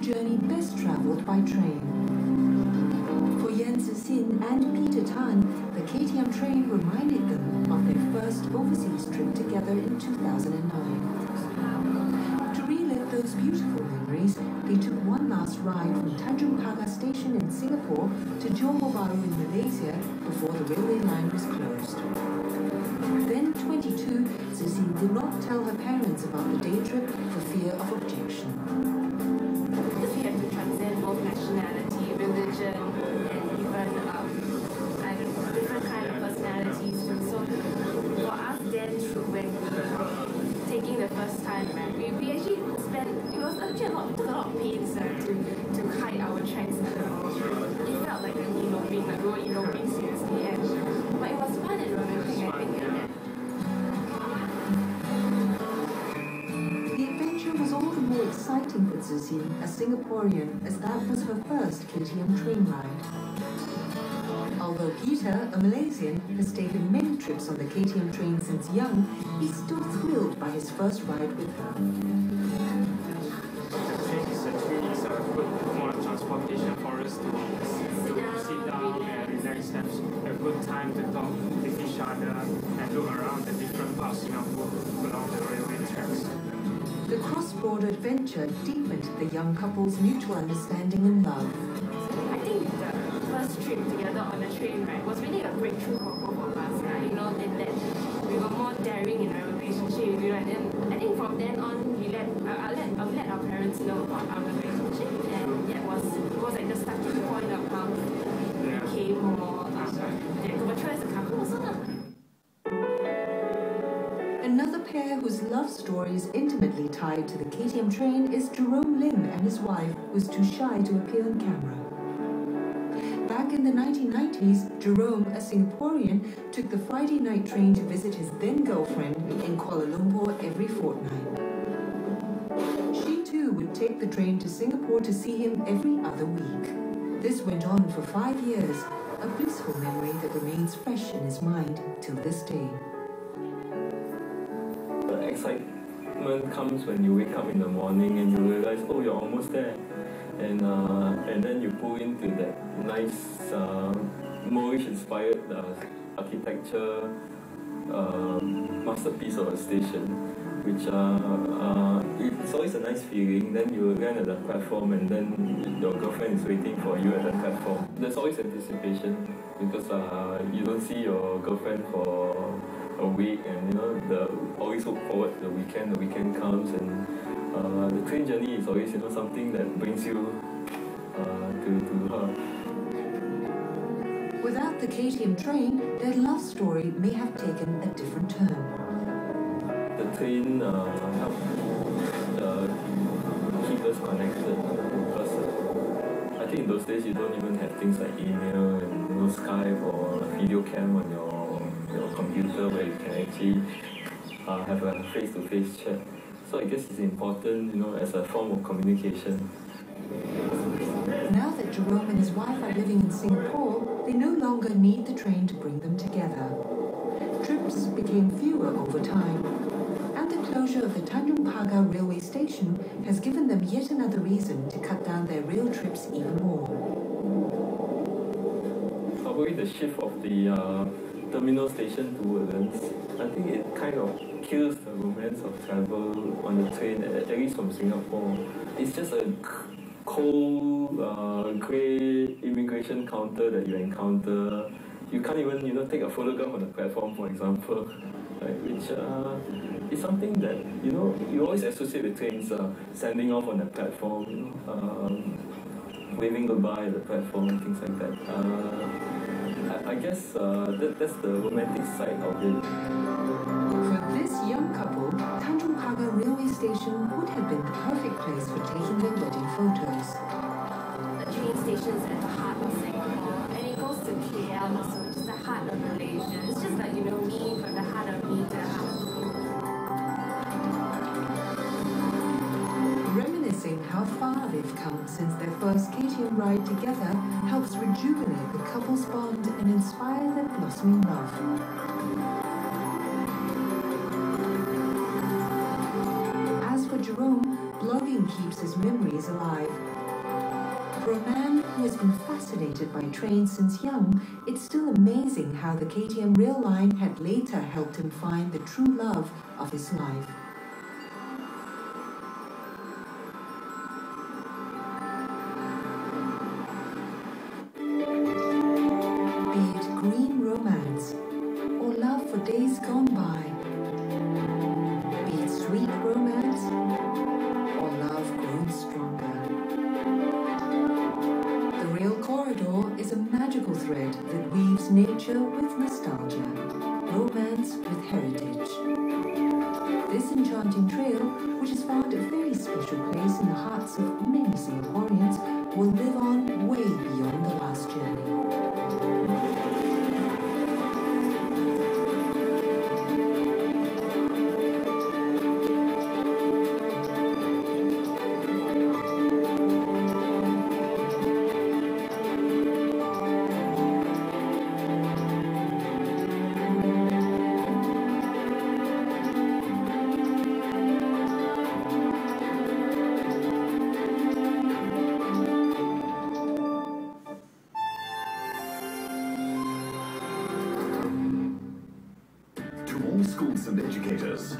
journey best travelled by train. For Sin and Peter Tan, the KTM train reminded them of their first overseas trip together in 2009. To relive those beautiful memories, they took one last ride from Tanjung Pagar station in Singapore to Johor Bahru in Malaysia before the railway line was closed. Then 22, Sin did not tell her parents about the day trip for fear of objection. Because we have to transcend both nationality, religion, and even different kind of personalities. So for us then, when we were taking the first time, we actually spent, it was actually we took a lot of pains to hide our tracks. It felt like an eloping, like we were eloping seriously, but it was fun and romantic, I think. The adventure was all the more exciting for Sin, a Singaporean, as that was her first KTM train ride. Although Peter, a Malaysian, has taken many trips on the KTM train since young, he's still thrilled by his first ride with her. The train is a good mode of transportation for us to sit down and relax, have a good time to talk with each other and look around the different parts of Singapore along the railway tracks. The cross-border adventure deepened the young couple's mutual understanding and love. I think the first trip together on the train was really a breakthrough for both of us. That we were more daring in our relationship. And I think from then on, I'll let our parents know about our relationship, and it was like the starting point of how we became more mature as a couple also. Another pair whose love story is intimately tied to the KTM train is Jerome Lim and his wife, who's too shy to appear on camera. Back in the 1990s, Jerome, a Singaporean, took the Friday night train to visit his then-girlfriend in Kuala Lumpur every fortnight. She too would take the train to Singapore to see him every other week. This went on for 5 years, a blissful memory that remains fresh in his mind till this day. The excitement comes when you wake up in the morning and you realize, oh, you're almost there. And then you pull into that nice Moorish-inspired architecture masterpiece of a station, which it's always a nice feeling. Then you land at the platform and then your girlfriend is waiting for you at the platform. There's always anticipation because you don't see your girlfriend for a week, and always look forward to the weekend. The weekend comes and the train journey is always something that brings you to her. Without the KTM train, their love story may have taken a different turn. The train helped keep us connected because I think in those days you don't even have things like email and Skype or a video cam on your computer where you can actually have a face-to-face chat. So I guess it's important, as a form of communication. Now that Jerome and his wife are living in Singapore, they no longer need the train to bring them together. Trips became fewer over time, and the closure of the Tanjung Pagar railway station has given them yet another reason to cut down their rail trips even more. Probably the shift of the terminal station to Woodlands, I think it kind of kills the romance of travel on the train, at least from Singapore. It's just a cold, grey immigration counter that you encounter. You can't even, take a photograph on the platform, for example, which is something that, you always associate with trains standing off on the platform, waving goodbye at the platform, things like that. I guess that's the romantic side of it. For this young couple, Tanjung Pagar railway station would have been the perfect place for taking their wedding photos. The train station is at the heart of Singapore, and it goes to KL also, which is the heart of Malaysia. It's just like, me from the heart of me to the heart of you. Reminiscing how far they've come since their first KTM ride together helps rejuvenate the couple's bond and inspire their blossoming love. As for Jerome, blogging keeps his memories alive. For a man who has been fascinated by trains since young, it's still amazing how the KTM rail line had later helped him find the true love of his life. Be it green romance or love for days gone by, be it sweet romance or love grown stronger. The rail corridor is a magical thread that weaves nature with nostalgia, romance with heritage. This enchanting trail, which has found a very special place in the hearts of many Singaporeans, will live on way beyond the last journey. To all schools and educators,